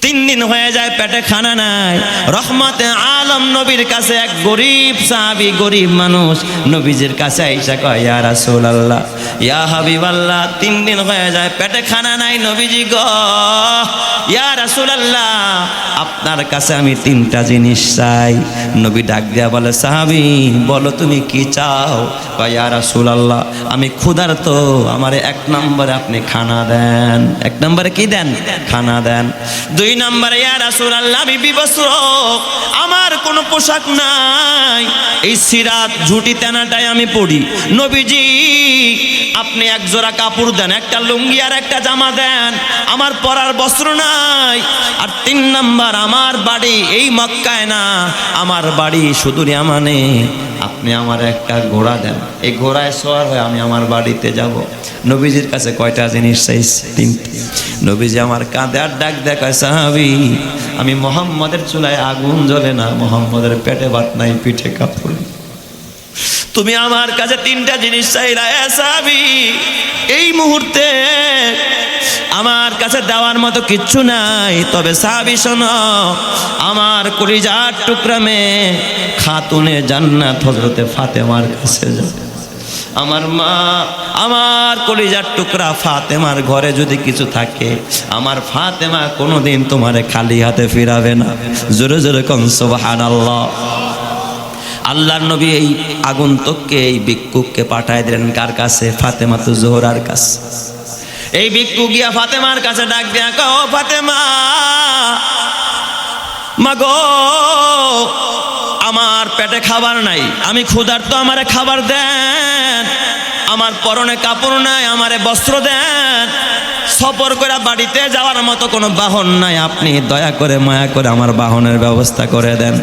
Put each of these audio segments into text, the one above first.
3 দিন হয়ে যায় পেটে খানা নাই। রহমতে আলম নবীর কাছে এক গরিব সাহাবী, গরিব মানুষ নবীজির কাছে আইসা কয়, ইয়া রাসূলুল্লাহ, ইয়া হাবিবাল্লাহ, 3 দিন হয়ে যায় পেটে খানা নাই নবীজি গো, ইয়া রাসূলুল্লাহ, আপনার কাছে আমি 3টা জিনিস চাই। নবী ডাক দিয়া বলে, সাহাবী বলো তুমি কি চাও? কয়, ইয়া রাসূলুল্লাহ, আমি ক্ষুধার্ত, আমারে 1 নম্বরে আপনি খানা দেন। 1 নম্বরে কি দেন? খানা দেন। 2 নম্বরে, ইয়া রাসূলুল্লাহ, আমি বিবস্ত্র, আমার কোনো পোশাক নাই, এই সিরাত ঝুটি তেনাটাই আমি পড়ি। নবীজি আপনি 1 জোড়া কাপড় দেন, একটা লুঙ্গি আর একটা জামা দেন, আমার পরার বস্ত্র নাই। আর 3 নাম্বার, আমার বাড়ি এই মক্কায় না, আমার বাড়ি সুদূর ইয়ামানে, আপনি আমার একটা ঘোড়া দেন, এই ঘোড়ায় সওয়ার হয়ে আমি আমার বাড়িতে যাব। নবীজির কাছে কয়টা জিনিস চাইছে? 3টা। নবীজি আমার কাঁধে আর ডাক দেখায়, সাহাবী আমি মুহাম্মদের চুলায় আগুন জ্বলে না, মুহাম্মদের পেটে ভাত নাই, পিঠে কাপড়, তুমি আমার কাছে 3টা জিনিস চাইলা। সাহাবী এই মুহূর্তে আমার কাছে দেওয়ার মতো কিচ্ছু নাই, তবে সাহাবী শোনো, আমার কলিজার টুকরা মেয়ে খাতুনে জান্নাত হযরতে ফাতেমার কাছে যাও। আমার মা, আমার কলিজার টুকরা ফাতেমার ঘরে যদি কিছু থাকে, আমার ফাতেমা কোনোদিন তোমারে খালি হাতে ফিরাবে না। জোরে জোরে কোন সুবহানাল্লাহ। আল্লাহর নবী এই আগন্তুককে, এই ভিক্ষুককে পাঠায় দিলেন কার কাছে? ফাতেমাতুজ জোহরার কাছে। এই ভিক্ষুক গিয়া ফাতেমার কাছে ডাক দিয়া কও, ফাতেমা মাগো, আমার পেটে খাবার নাই, আমি ক্ষুধার্ত, আমারে খাবার দেন, আমার পরনে কাপড় নাই, আমারে বস্ত্র দেন, সফর করে বাড়িতে যাওয়ার মতো কোনো বাহন নাই, আপনি দয়া করে মায়া করে আমার বাহনের ব্যবস্থা করে দেন।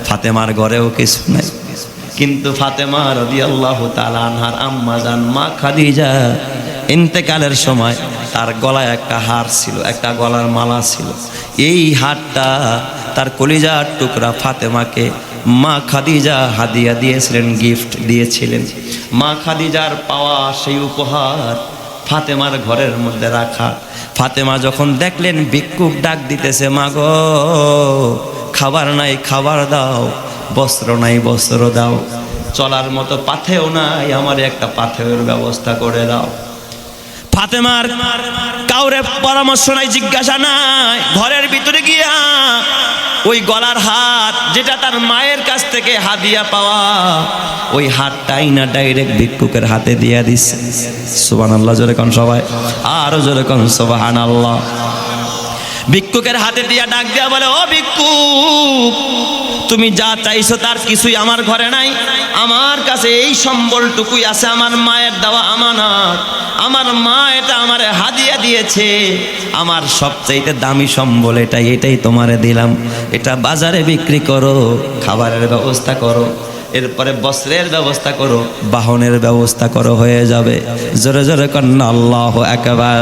ফাতেমার ঘরেও কিছু নাই, কিন্তু ফাতেমা রাদিয়াল্লাহু তাআলা আনহার আম্মা জান মা খাদিজা ইন্তেকালের সময় তার গলায় একটা হার ছিল, একটা গলার মালা ছিল। এই হারটা তার কলিজার টুকরা ফাতেমাকে মা খাদিজা হাদিয়া দিয়েছিলেন, গিফট দিয়েছিলেন। মা খাদিজার পাওয়া সেই উপহার ফাতেমার ঘরের মধ্যে রাখা। ফাতেমা যখন দেখলেন ভিক্ষুক ডাক দিতেছে, মা গো খাবার নাই, খাবার দাও, বস্ত্র নাই, বস্ত্র দাও, চলার মতো পাথেও নাই, আমার একটা পাথেয়ের ব্যবস্থা করে দাও। ফাতেমার কাউরে পরামর্শ নাই, জিজ্ঞাসা নাই, ঘরের ভিতরে গিয়া ওই গলার হাত যেটা তার মায়ের কাছ থেকে হাদিয়া পাওয়া, ওই হাতটাই না ডাইরেক্ট ভিক্ষুকের হাতে দিয়া দিচ্ছে। সুবহানাল্লাহ, জোরে কোন সবাই, আরো জোরে কোন সুবহানাল্লাহ। ভিক্ষুকের হাতে দিয়া ডাক দিয়া বলে, ও ভিক্ষুক, তুমি যা চাইছো তার কিছুই আমার ঘরে নাই, আমার কাছে এই সম্বলটুকুই আছে, আমার মায়ের দেওয়া আমানত, আমার মা এটা আমারে হাদিয়া দিয়েছে, আমার সবচাইতে দামি সম্বল এটাই, এটাই তোমারে দিলাম, এটা বাজারে বিক্রি করো, খাবারের ব্যবস্থা করো, এরপরে বস্ত্রের ব্যবস্থা করো, বাহনের ব্যবস্থা করো, হয়ে যাবে। জোরে জোরে করেন আল্লাহু আকবার,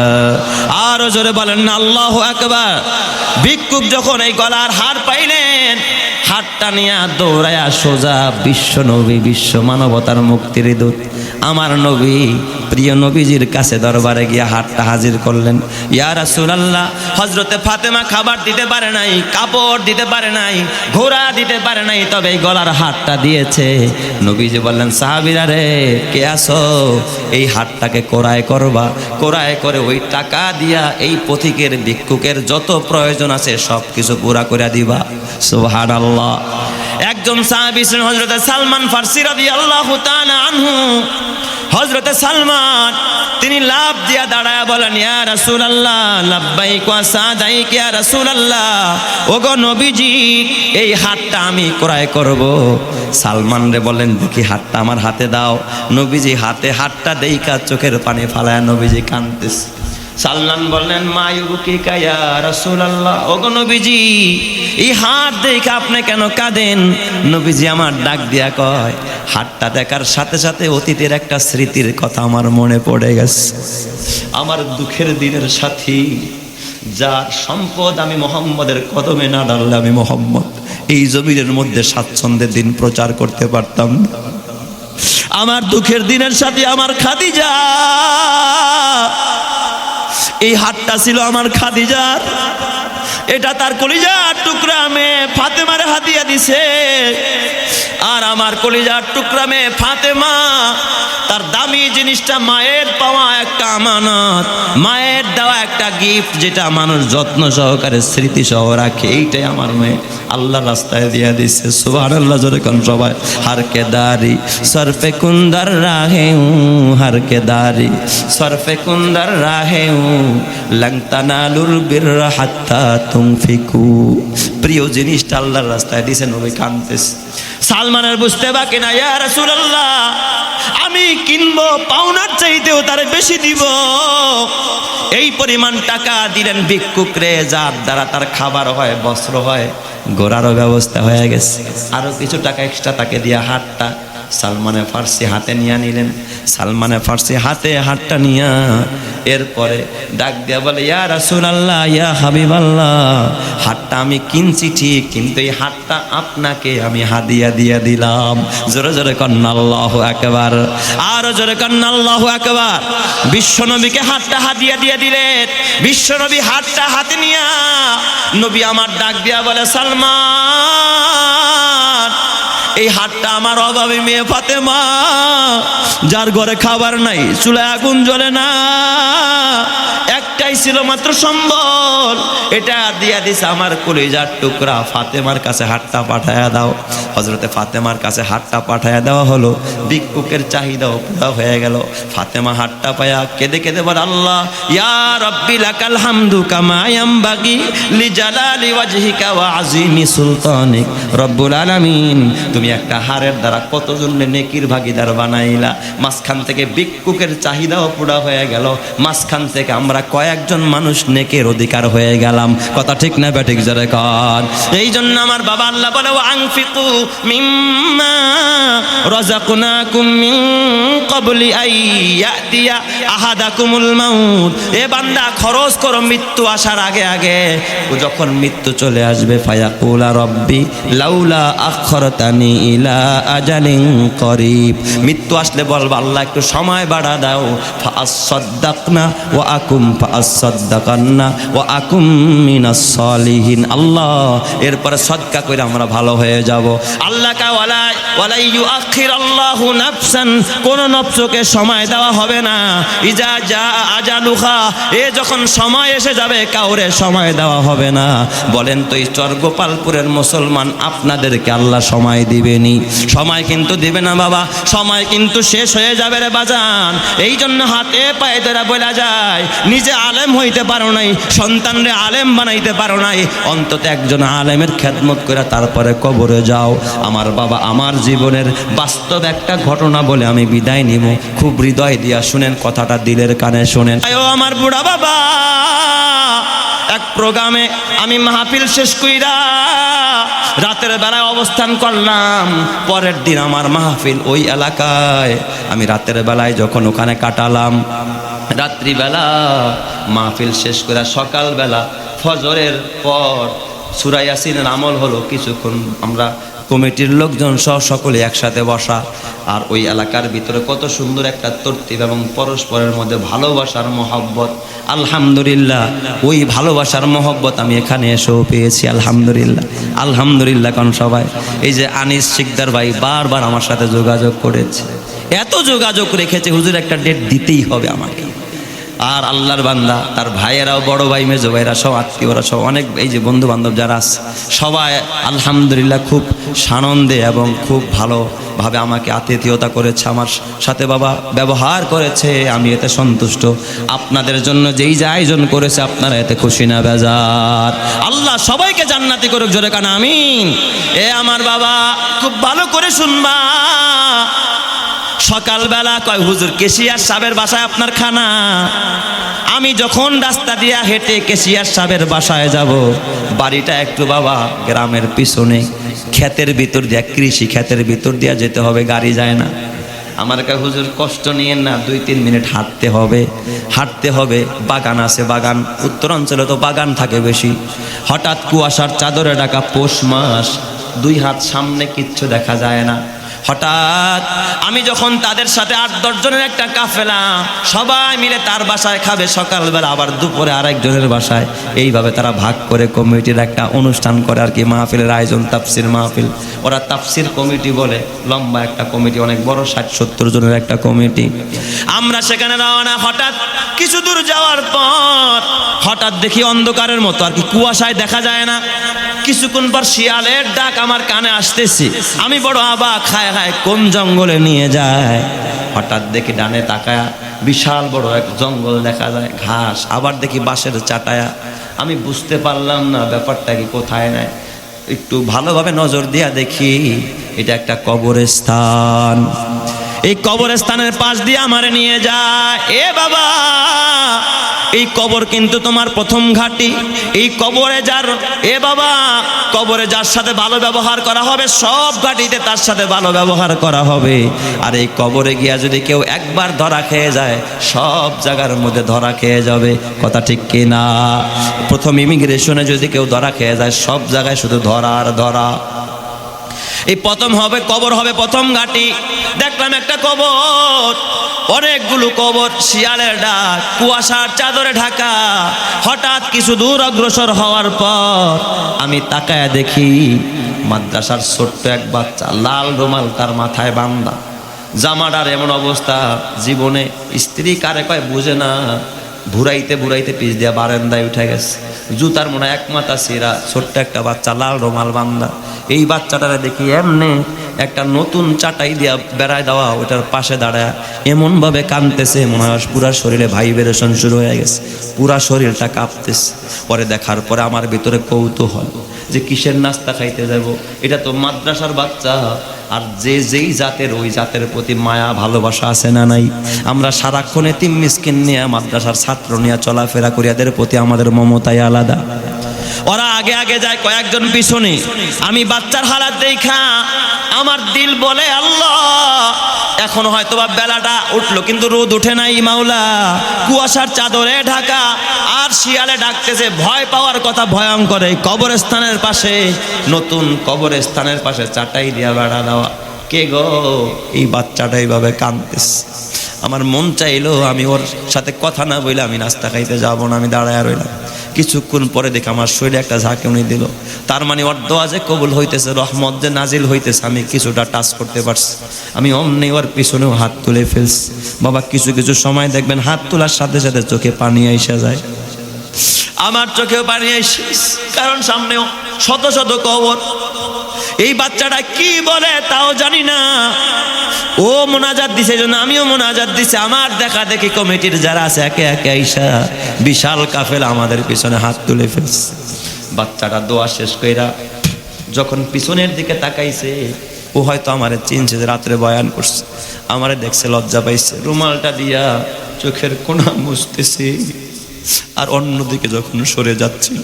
আরো জোরে বলেন না আল্লাহু আকবার। ভিক্ষুক যখন এই গলার হার পাইলেন, হাতটা নিয়ে দৌড়ায়া সোজা বিশ্ব নবী, বিশ্ব মানবতার মুক্তির দূত আমার নবী, প্রিয় নবীজির কাছে দরবারে গিয়ে হাতটা হাজির করলেন। ইয়া রাসূলুল্লাহ, হযরতে ফাতেমা খাবার দিতে পারে নাই, কাপড় দিতে পারে নাই, ঘোড়া দিতে পারে নাই, তবে এই গলার হাতটা দিয়েছে। নবীজি বললেন, সাহাবীরা রে, কে আছো? এই হাতটাকে কোরায় করবা, কোরায় করে ওই টাকা দিয়া এই পথিকের ভিক্ষুকের যত প্রয়োজন আছে সব কিছু পুরা করে দিবা। সুবহানাল্লাহ। একজন সাহাবী ছিলেন হযরতে সালমান ফারসি রাদিয়াল্লাহু তাআলা আনহু। হযরতে সালমান তিনি লাভ দিয়া দাঁড়ায় বলেন, ইয়া রাসূলুল্লাহ, লাব্বাইক ওয়া সাদাইক ইয়া রাসূলুল্লাহ, ওগো নবীজি, এই হাতটা আমি ক্রয় করব। সালমান রে বলেন, দেখি হাতটা আমার হাতে দাও। নবীজি হাতে হাতটা দেইকা চোখের পানি ফালায় নবীজি কাঁদতেছে। সালমান বললেন, মা ইউবকিকা ইয়া রাসূলুল্লাহ, ওগো নবীজি, এই হাত দেখে আপনি কেন কাঁদেন? নবীজি আমার ডাক দিয়া কয়, হাতটা দেখার সাথে সাথে অতীতের একটা স্মৃতির কথা আমার মনে পড়ে গেছে। আমার দুঃখের দিনের সাথী, যার সম্পদ আমি মুহাম্মদের কদমে না ডাললে আমি মুহাম্মদ এই জমিনের মধ্যে স্বাচ্ছন্দ্যের দিন প্রচার করতে পারতাম না। আমার দুঃখের দিনের সাথে আমার খাদিজা, এই হাতটা ছিল আমার খাদিজার। এটা তার কলিজার টুকরা মেয়ে ফাতেমারে হাদিয়া দিছে। আর আমার কলিজার টুকরা মেয়ে ফাতেমা তার দামি জিনিসটা মায়ের পাওয়া একটা আমানত, মায়ের দেওয়া একটা গিফট, যেটা মানুষ যত্ন সহকারে স্মৃতি সহ রাখে, এইটাই আমার মেয়ে আল্লাহর রাস্তায় দিয়া দিচ্ছে। সুবহানাল্লাহ জোরে কোন সবাই। হার কে দারি সরফে কুন্দর রাহে হার কে দারি সরফে কুন্দর রাহে লং তানালুল বিররা হাত্তা তুনফিকু। প্রিয় জিনিসটা আল্লাহর রাস্তায় দিয়েছেন, নবী কাঁদতেছে। সালমানের বুঝতে বাকি না, ইয়া রাসূলুল্লাহ আমি কিনবো পাওনার চাইতেও তার বেশি দিব। এই পরিমাণ টাকা দিলেন ভিক্ষুকরে, যার দ্বারা তার খাবার হয়, বস্ত্র হয়, গোড়ারও ব্যবস্থা হয়ে গেছে। আরো কিছু টাকা এক্সট্রা তাকে দিয়া হাতটা সালমানে ফার্সি হাতে নিয়ে নিলেন। সালমানে ফার্সি হাতে হাতটা নিয়া এরপরে ডাক দিয়া বলে, ইয়া রাসূলুল্লাহ ইয়া হাবিবাল্লাহ, হাতটা আমি কিনছি ঠিক, কিন্তু এই হাতটা আপনাকে আমি হাদিয়া দিয়ে দিলাম। জোরে জোরে কন্না আল্লাহু আকবার, আরো জোরে কন্না আল্লাহু আকবার। বিশ্বনবীকে হাতটা হাদিয়া দিয়ে দিলেন। বিশ্বনবী হাতটা হাতে নিয়া নবী আমার ডাক দিয়া বলে, সালমান এই হাতটা আমার অভাবী মেয়ে ফাতেমা, যার ঘরে খাবার নাই, চুলায় আগুন জ্বলে না, একটাই ছিল মাত্র সম্বল, এটা দিয়া দিছে আমার কলিজার টুকরা ফাতেমার কাছে হাতটা পাঠায়া দাও। হযরতে ফাতেমার কাছে হাতটা পাঠায়া দেওয়া হলো। ভিক্ষুকের চাহিদাও পুরা হয়ে গেল। ফাতেমা হাতটা পায়া কেঁদে কেঁদে বলে, আল্লাহ ইয়া রাব্বি লাকাল হামদু কামা ইয়ামবাগি লিজালালি ওয়াজহিকা ওয়া আযীমি সুলতানিক। রব্বুল আলামিন, তুমি একটা হারের দ্বারা কতজনের নেকির ভাগীদার বানাইলা। মাঝখান থেকে ভিক্ষুকের চাহিদাও পুরা হয়ে গেল, মাঝখান থেকে আমরা কয়েকজন মানুষ নেকের অধিকার হয়ে গেলাম। কথা ঠিক না বেঠিক জোরে কর। এই জন্য আমার বাবা আল্লাহ বলে, ওয়া আনফিকু মিম্মা রাযাকনাকুম মিন ক্বাবলি আইয়াতিয়া আহাদাকুমুল মাউত। এ বান্দা খরচ করো মৃত্যু আসার আগে আগে। যখন মৃত্যু চলে আসবে, ফায়াকুলা রব্বি লাউলা আখরতানি ইলা আজালিন করিব। মৃত্যু আসলে বলবা, আল্লাহ একটু সময় বাড়া দাও। ফাআসাদদাকনা ওয়া আকুম ফাআসাদদাকান্না ওয়া আকুম মিনাস সালিহিন। আল্লাহ এরপরে সদকা করে আমরা ভালো হয়ে যাব। আল্লাহ কা ওয়ালা ইউআখিরাল্লাহু নাফসান, কোন নফসকে সময় দেওয়া হবে না। ইজা জা আজালুহা, এ যখন সময় এসে যাবে কাউরে সময় দেওয়া হবে না। বলেন তো এই চরগোপালপুরের মুসলমান আপনাদেরকে আল্লাহ সময় দিবেনি? সময় কিন্তু দিবে না বাবা, সময় কিন্তু শেষ হয়ে যাবে রে বাজান। এই জন্য হাতে পায়ে ধরে বলা যায়, নিজে আলেম হইতে পারো নাই, সন্তানরে আলেম বানাইতে পারো নাই, অন্তত একজন আলেমের খেদমত করে তারপরে কবরে যাও। আমার বাবা, আমার জীবনের বাস্তব একটা ঘটনা বলে আমি বিদায় নিব। খুব হৃদয় দিয়া শুনেন কথাটা, দিলের কানে শুনেন। আমার বুড়া বাবা, এক প্রোগ্রামে আমি মাহফিল শেষ কইরা রাতের বেলায় অবস্থান করলাম। পরের দিন আমার মাহফিল ওই এলাকায়। আমি রাতের বেলায় যখন ওখানে কাটালাম, রাত্রিবেলা মাহফিল শেষ করে সকালবেলা ফজরের পর সূরা ইয়াসিনের আমল হলো। কিছুক্ষণ আমরা কমিটির লোকজন সহ সকলে একসাথে বসা। আর ওই এলাকার ভিতরে কত সুন্দর একটা তরতিব এবং পরস্পরের মধ্যে ভালোবাসার মহব্বত। আলহামদুলিল্লাহ, ওই ভালোবাসার মহব্বত আমি এখানে এসেও পেয়েছি। আলহামদুলিল্লাহ, আলহামদুলিল্লাহ। কারণ সবাই, এই যে আনিস শিকদার ভাই বারবার আমার সাথে যোগাযোগ করেছে, এত যোগাযোগ রেখেছে, হুজুর একটা ডেট দিতেই হবে আমাকে। আর আল্লাহর বান্দা, তার ভাইয়েরাও, বড় ভাই, মেজো ভাইরা সব, আত্মীয়রা সব, অনেক এই যে বন্ধু বান্ধব যারা আছে সবাই আলহামদুলিল্লাহ খুব সানন্দে এবং খুব ভালোভাবে আমাকে আতিথেয়তা করেছে, আমার সাথে বাবা ব্যবহার করেছে। আমি এতে সন্তুষ্ট। আপনাদের জন্য যেই যে আয়োজন করেছে আপনারা এতে খুশি না বেজার? আল্লাহ সবাইকে জান্নাতি করুক, জোরে কান আমিন। এ আমার বাবা, খুব ভালো করে শুনবা। সকালবেলা কয়, হুজুর কেশিয়ার সাহেবের বাসায় আপনার খানা। আমি যখন রাস্তা দিয়া হেঁটে কেশিয়ার সাহেবের বাসায় যাব, বাড়িটা একটু বাবা গ্রামের পিছনে, ক্ষেতের ভিতর দিয়া, কৃষি ক্ষেতের ভিতর দিয়া যেতে হবে, গাড়ি যায় না। আমার কাছে হুজুর কষ্ট নিয়েন না, 2-3 মিনিট হাঁটতে হবে। বাগান আছে, বাগান, উত্তরাঞ্চলে তো বাগান থাকে বেশি। হঠাৎ কুয়াশার চাদরে ঢাকা পৌষ মাস, 2 হাত সামনে কিচ্ছু দেখা যায় না। হঠাৎ আমি যখন তাদের সাথে 8-10 জনের একটা কাফেলা, সবাই মিলে তার বাসায় খাবে সকালবেলা, আবার দুপুরে আরেকজনের বাসায়, এইভাবে তারা ভাগ করে কমিটির একটা অনুষ্ঠান করে আর কি, মাহফিলের আয়োজন, তাফসির মাহফিল। ওরা তাফসির কমিটি বলে, লম্বা একটা কমিটি, অনেক বড়, 60-70 জনের একটা কমিটি। আমরা সেখানে রওনা। হঠাৎ কিছু দূর যাওয়ার পর হঠাৎ দেখি অন্ধকারের মতো আর কি, কুয়াশায় দেখা যায় না। কিছুক্ষণ পর শিয়ালের ডাক আমার কানে আসতেছে। আমি বড় অবাক, খায় কোন জঙ্গলে নিয়ে যায়। হঠাৎ দেখি ডানে তাকায়া বিশাল বড় এক জঙ্গল দেখা যায়, ঘাস, আবার দেখি বাঁশের চাটায়া। আমি বুঝতে পারলাম না ব্যাপারটা কি, কোথায় নেয়। একটু ভালোভাবে নজর দিয়া দেখি এটা একটা কবরস্থান। এই কবরস্থানের পাশ দিয়ে আমারে নিয়ে যায়। এ বাবা, এই কবর কিন্তু তোমার প্রথম ঘাঁটি। এই কবরে যার, এ বাবা, কবরে যার সাথে ভালো ব্যবহার করা হবে, সব ঘাঁটিতে তার সাথে ভালো ব্যবহার করা হবে। আর এই কবরে গিয়া যদি কেউ একবার ধরা খেয়ে যায়, সব জায়গার মধ্যে ধরা খেয়ে যাবে। কথা ঠিক কি না? প্রথম ইমিগ্রেশনে যদি কেউ ধরা খেয়ে যায়, সব জায়গায় শুধু ধরা আর ধরা। এই প্রথম হবে, কবর হবে প্রথম ঘাঁটি। দেখলাম একটা কবর, অনেকগুলো কবর, শিয়ালের ডাক, কুয়াশার চাদরে ঢাকা। হঠাৎ কিছু দূর অগ্রসর হওয়ার পর আমি তাকায়া দেখি মাদ্রাসার ছোট্ট এক বাচ্চা, লাল রুমাল তার মাথায় বান্ধা, জামাটার এমন অবস্থা, জীবনে স্ত্রী কারে কয় বুঝে না, ঘুরাইতে ঘুরাইতে পিছ দিয়া বারান্দায় উঠে গেছে। জুতার মনে এক মাথা ছিঁড়া, ছোট্ট একটা বাচ্চা, লাল রুমাল বান্ধা। এই বাচ্চাটারে দেখি এমনি একটা নতুন চাটাই দিয়া বেড়ায় দেওয়া, ওটার পাশে দাঁড়ায় এমনভাবে কাঁদতেছে, মনে হয় পুরা শরীরে ভাইব্রেশন শুরু হয়ে গেছে, পুরা শরীরটা কাঁপতেছে। পরে দেখার পরে আমার ভিতরে কৌতূহল যে কিসের নাস্তা খাইতে যাব, এটা তো মাদ্রাসার বাচ্চা। আর যেই জাতের, ওই জাতের প্রতি মায়া ভালোবাসা আছে না নাই? আমরা সারাক্ষণ এতিম মিসকিন নিয়ে, মাদ্রাসার ছাত্র নিয়ে চলাফেরা করি, এদের প্রতি আমাদের মমতাই আলাদা। ওরা আগে আগে যায়, কয়েকজন পিছনে। আমি বাচ্চার হালাত দেখা আমার দিল বলে, আল্লাহ, এখন হয়তো বা বেলাটা উঠলো কিন্তু রোদ উঠে নাই মাওলা, কুয়াশার চাদরে ঢাকা, আর শিয়ালে ডাকতেছে। ভয় পাওয়ার কথা ভয়ঙ্কর। এই কবরস্থানের পাশে, নতুন কবরস্থানের পাশে চাটাই দিয়া বেড়া দেওয়া। কে গো? এই বাচ্চাটা এইভাবে কাঁদতেছে। আমার মন চাইলো আমি ওর সাথে কথা না বলে আমি নাস্তা খাইতে যাবো না, আমি দাঁড়ায় রইলাম। কিছুক্ষণ পরে দেখে আমার শরীরে একটা ঝাঁকুনি দিল। তার মানে ওর দোয়া যে কবুল হইতেছে, রহমত যে নাজিল হইতেছে, আমি কিছুটা টাচ করতে পারছি। আমি অমনি ওর পিছনেও হাত তুলে ফেলছি। বাবা, কিছু কিছু সময় দেখবেন হাত তোলার সাথে সাথে চোখে পানি আইসা যায়। আমার চোখেও পানি আইসে, কারণ সামনেও শত শত কবর। এই বাচ্চাটা কি বলে তাও জানি না। ও মোনাজাত দিছে, জন্য আমিও মোনাজাত দিছি। আমার দেখা দেখি কমিটির যারা আছে একে একে আইসা বিশাল কাফেলা আমাদের পিছনে হাত তুলে ফেলছে। বাচ্চাটা দোয়া শেষ কইরা যখন পিছনের দিকে তাকাইছে, ও হয়তো আমারে চিনছে যে রাত্রে বয়ান করছে। আমারে দেখছে, লজ্জা পাইছে, রুমালটা দিয়া চোখের কোণা মুছতেছে। আর অন্যদিকে যখন সরে যাচ্ছিল,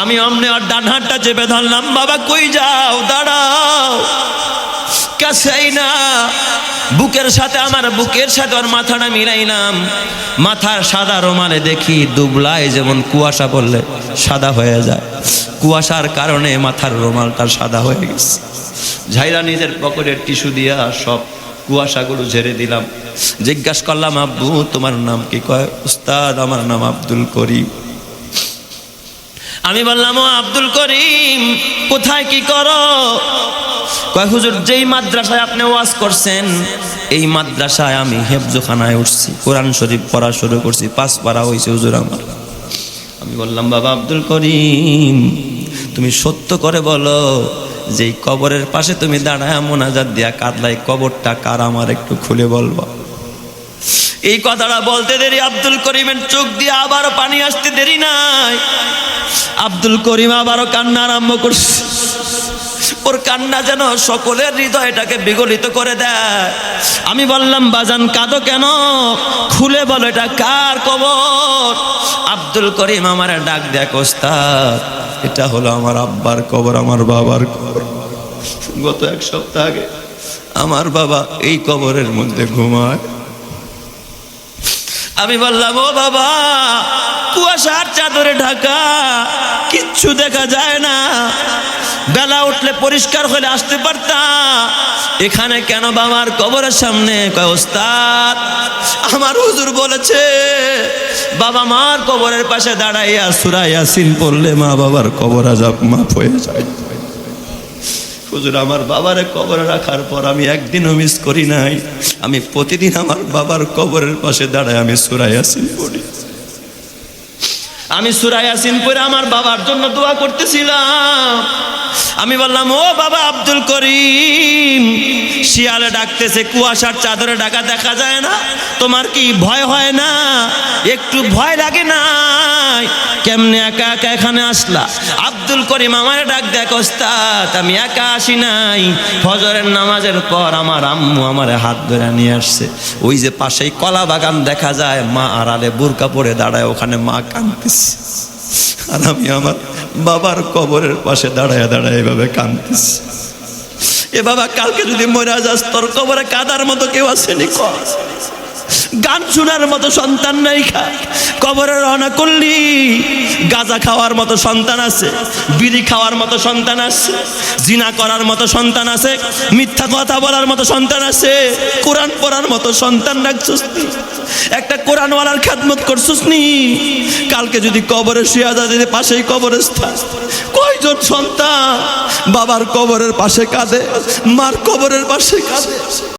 আমি অমনে আর ডান হাতটা চেপে ধরলাম। বাবা কই যাও? দাঁড়াও। কাছেই না, বুকের সাথে, আমার বুকের সাথে ওর মাথাটা মিলাইলাম। মাথার সাদা রুমালে দেখি দুবলায় যেমন কুয়াশা পড়লে সাদা হয়ে যায়, কুয়াশার কারণে মাথার রুমালটা সাদা হয়ে গেছে। ঝাইরা নিজের পকেটের টিস্যু দিয়া সব কুয়াশাগুলো ঝেড়ে দিলাম। জিজ্ঞাসা করলাম, আব্বু তোমার নাম কি? কয়, উস্তাদ আমার নাম আব্দুল করিম। আমি বললাম, ও আব্দুল করিম, কোথায় কি করো? কয়, হুজুর, যেই মাদ্রাসায় আপনি ওয়াজ করছেন এই মাদ্রাসায় আমি হেফজখানায় উঠছি, কোরআন শরীফ পড়া শুরু করছি, 5 পারা হয়েছে হুজুর আমার। আমি বললাম, বাবা আব্দুল করিম, তুমি সত্য করে বলো, যেই কবরের পাশে তুমি দাঁড়ায় মোনাজাত দিয়া কাঁদলাই, কবরটা কার আমার একটু খুলে বলবা। এই কথাটা বলতে দেরি আব্দুল করিমের চোখ দিয়ে আবারও পানি আসতে দেরি নাই। আব্দুল করিম আবারও কান্না আরম্ভ করছে। ওর কান্না যেন সকলের হৃদয়টাকে বিগলিত করে দেয়। আমি বললাম, বাজান কাঁদো কেন? খুলে বলো, এটা কার কবর? আব্দুল করিম আমার ডাক দেয়, ওস্তাদ, এটা হলো আমার আব্বার কবর, আমার বাবার কবর। গত 1 সপ্তাহ আগে আমার বাবা এই কবরের মধ্যে ঘুমায়। আমি বললাম, ও বাবা, কুয়াশার চাদরে ঢাকা, কিচ্ছু দেখা যায় না। বেলা উঠলে পরিষ্কার হলে আসতে পারতাম, এখানে কেন বাবার কবরের সামনে? কয় ওস্তাদ আমার হুজুর বলেছে বাবা মার কবরের পাশে দাঁড়াইয়া সূরা ইয়াসিন পড়লে মা বাবার কবর আযাব মাফ হয়ে যায়। হুজুর আমার বাবারে কবরে রাখার পর আমি একদিনও মিস করি নাই, আমি প্রতিদিন আমার বাবার কবরের পাশে দাঁড়ায় আমি সূরা ইয়াসিন পড়ি। আমি সূরা ইয়াসিন পড়ে আমার বাবার জন্য দোয়া করতেছিলাম। আমি বললাম ও বাবা আব্দুল করিম, শিয়ালে ডাকতেছে, কুয়াশার চাদরে ঢাকা দেখা যায় না, তোমার কি ভয় হয় না? একটু ভয় লাগে না? কেমনে একা একা এখানে আসলা? আব্দুল করিম আমারে ডাক দেখ, ওস্তাদ আমি একা আসি নাই, ফজরের নামাজের পর আমার আম্মু আমারে হাত ধরে নিয়ে আসছে। ওই যে পাশেই কলা বাগান দেখা যায়, মা আড়ালে বুরকা পরে দাঁড়ায়, ওখানে মা কাঁদতেছে, আর আমি আমার বাবার কবরের পাশে দাঁড়ায় দাঁড়ায় এভাবে কাঁদতেছি। এ বাবা কালকে যদি মরে যাস তোর কবরে কাদার মতো কেউ আসেনি? গান শোনার মতো সন্তান নাই, খা কবরে রওনা করলি, গাঁজা খাওয়ার মতো সন্তান আছে, বিড়ি খাওয়ার মতো সন্তান আছে, জিনা করার মতো সন্তান আছে, মিথ্যা কথা বলার মতো সন্তান আছে, কোরআন পড়ার মতো সন্তান রাখছিস নি, একটা কোরআনওয়ালার খেদমত করছিস নি। কালকে যদি কবরে শুয়ে যা, যদি পাশেই কবরস্থান, কয়জন সন্তান বাবার কবরের পাশে কাঁদে, মার কবরের পাশে কাঁদে।